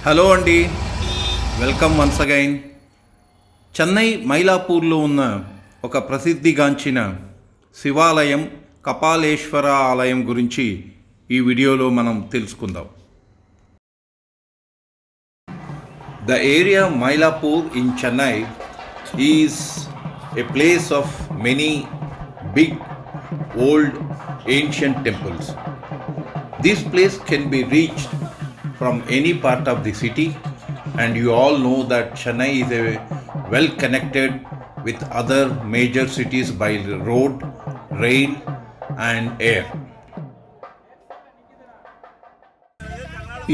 Hello అండి, welcome once again. Chennai మైలాపూర్లో ఉన్న ఒక ప్రసిద్ధిగాంచిన శివాలయం కపాలేశ్వర ఆలయం గురించి ఈ వీడియోలో మనం తెలుసుకుందాం. The area Mylapore in Chennai is a place of many big old ancient temples. This place can be reached from any part of the city, and you all know that Chennai is a well connected with other major cities by road, rail and air.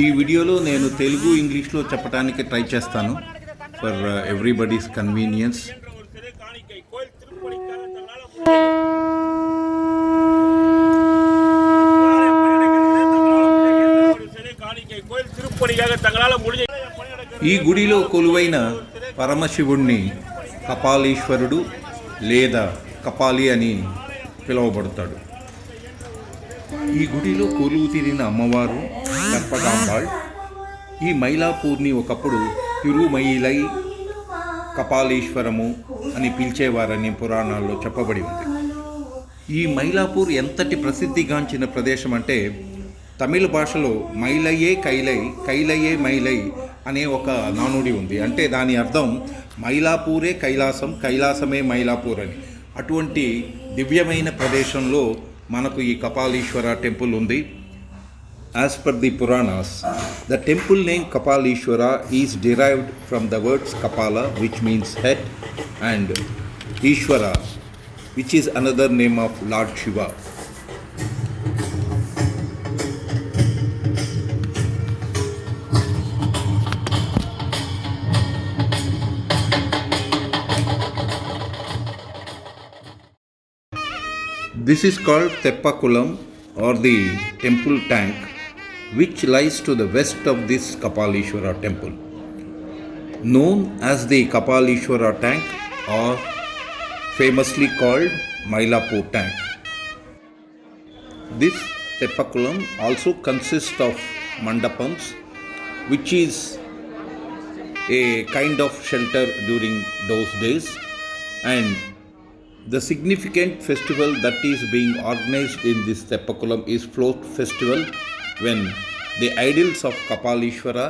ఈ వీడియోలో నేను తెలుగు ఇంగ్లీష్లో చెప్పడానికి try చేస్తాను for everybody's convenience. ఈ గుడిలో కొలువైన పరమశివుణ్ణి కపాలీశ్వరుడు లేదా కపాలి అని పిలువబడతాడు. ఈ గుడిలో కొలువు తీరిన అమ్మవారు కర్పగాంబాళ్. ఈ మైలాపూర్ని ఒకప్పుడు తిరుమయిలై కపాలీశ్వరము అని పిలిచేవారని పురాణాల్లో చెప్పబడి ఉంది. ఈ మైలాపూర్ ఎంతటి ప్రసిద్ధిగాంచిన ప్రదేశం అంటే తమిళ భాషలో మైలయ్యే కైలై, కైలయ్యే మైలై అనే ఒక నానుడి ఉంది. అంటే దాని అర్థం మైలాపూరే కైలాసం, కైలాసమే మైలాపూర్ అని. అటువంటి దివ్యమైన ప్రదేశంలో మనకు ఈ కపాలీశ్వర టెంపుల్ ఉంది. As per the Puranas, the temple name Kapalishwara is derived from the words Kapala, which means head, and Ishwara, which is another name of Lord Shiva. This is called Teppakulam or the temple tank, which lies to the west of this Kapalishwara temple, known as the Kapalishwara tank or famously called Mylapore tank. This Teppakulam also consists of mandapams, which is a kind of shelter during those days, and the significant festival that is being organized in this Teppakulam is Float Festival, when the idols of Kapalishwara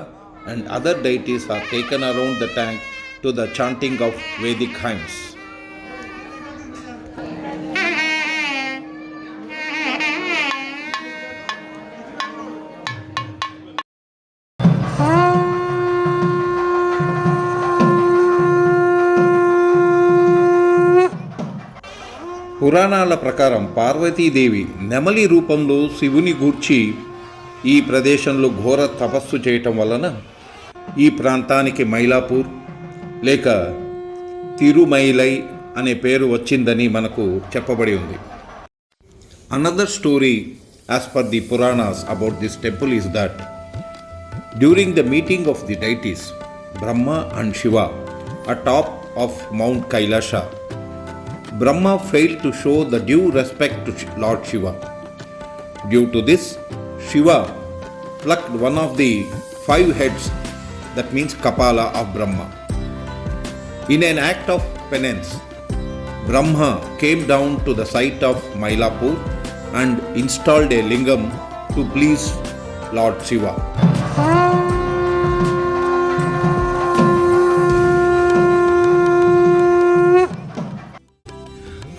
and other deities are taken around the tank to the chanting of Vedic hymns. పురాణాల ప్రకారం పార్వతీదేవి నెమలి రూపంలో శివుని గూర్చి ఈ ప్రదేశంలో ఘోర తపస్సు చేయటం వలన ఈ ప్రాంతానికి మైలాపూర్ లేక తిరుమైలై అనే పేరు వచ్చిందని మనకు చెప్పబడి ఉంది. Another story as per the Puranas about this temple is that during the meeting of the deities Brahma and Shiva atop of Mount Kailasha, Brahma failed to show the due respect to Lord Shiva. Due to this, Shiva plucked one of the 5 heads, that means Kapala of Brahma. In an act of penance, Brahma came down to the site of Mylapore and installed a lingam to please Lord Shiva.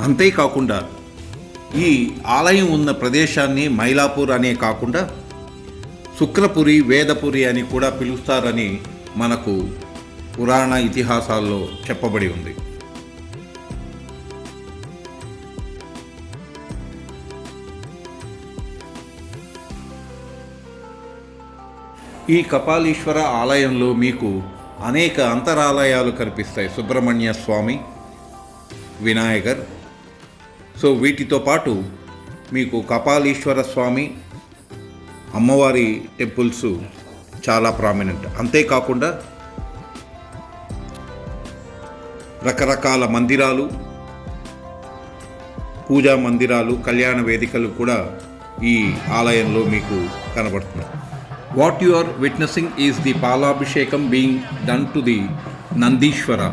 అంతేకాకుండా ఈ ఆలయం ఉన్న ప్రదేశాన్ని మైలాపూర్ అనే కాకుండా శుక్రపురి, వేదపురి అని కూడా పిలుస్తారని మనకు పురాణ ఇతిహాసాల్లో చెప్పబడి ఉంది. ఈ కపాలీశ్వర ఆలయంలో మీకు అనేక అంతరాలయాలు కనిపిస్తాయి. సుబ్రహ్మణ్య స్వామి, వినాయకర్. సో వీటితో పాటు మీకు కపాలీశ్వర స్వామి, అమ్మవారి టెంపుల్స్ చాలా ప్రామినెంట్. అంతేకాకుండా రకరకాల మందిరాలు, పూజా మందిరాలు, కళ్యాణ వేదికలు కూడా ఈ ఆలయంలో మీకు కనబడుతున్నాయి. What you are witnessing is the Palabhishekam being done to the Nandishvara,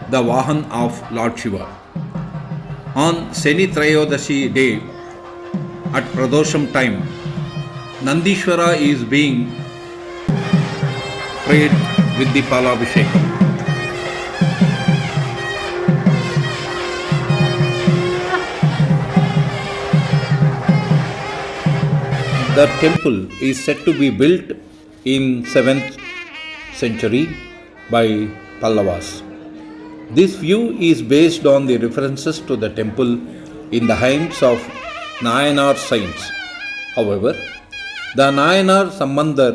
the Vahan of Lord Shiva. On Shani Trayodashi day, at Pradosham time, Nandishvara is being prayed with the Palabhishekam. The temple is said to be built in 7th century by Pallavas. This view is based on the references to the temple in the hymns of Nayanar saints. However, the Nayanar Sambandar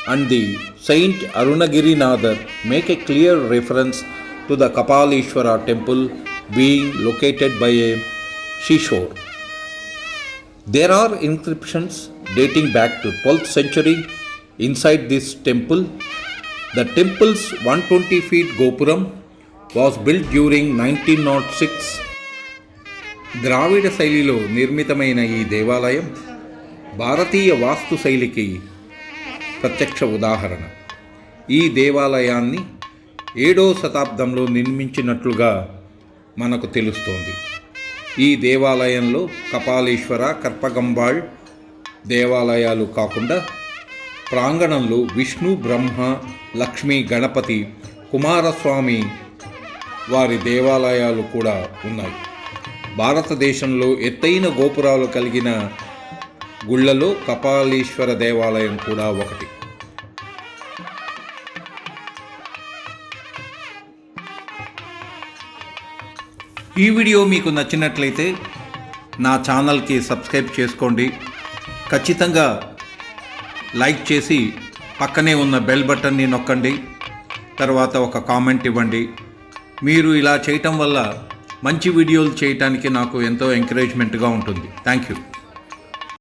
and the Saint Arunagirinathar make a clear reference to the Kapalishvara temple being located by a seashore. There are inscriptions dating back to 12th century inside this temple. The temple's 120 feet Gopuram was built during 1906. ద్రావిడ శైలిలో నిర్మితమైన ఈ దేవాలయం భారతీయ వాస్తు శైలికి ప్రత్యక్ష ఉదాహరణ. ఈ దేవాలయాన్ని 7వ శతాబ్దంలో నిర్మించినట్లుగా మనకు తెలుస్తోంది. ఈ దేవాలయంలో కపాలీశ్వర, కర్పగంబాళ్ దేవాలయాలు కాకుండా ప్రాంగణంలో విష్ణు, బ్రహ్మ, లక్ష్మీ, గణపతి, కుమారస్వామి వారి దేవాలయాలు కూడా ఉన్నాయి. భారతదేశంలో ఎత్తైన గోపురాలు కలిగిన గుళ్ళలో కపాలీశ్వర దేవాలయం కూడా ఒకటి. ఈ వీడియో మీకు నచ్చినట్లయితే నా ఛానల్కి సబ్స్క్రైబ్ చేసుకోండి. ఖచ్చితంగా లైక్ చేసి పక్కనే ఉన్న బెల్ బటన్ని నొక్కండి. తర్వాత ఒక కామెంట్ ఇవ్వండి. మీరు ఇలా చేయటం వల్ల మంచి వీడియోలు చేయటానికి నాకు ఎంతో ఎంకరేజ్మెంట్గా ఉంటుంది. Thank you.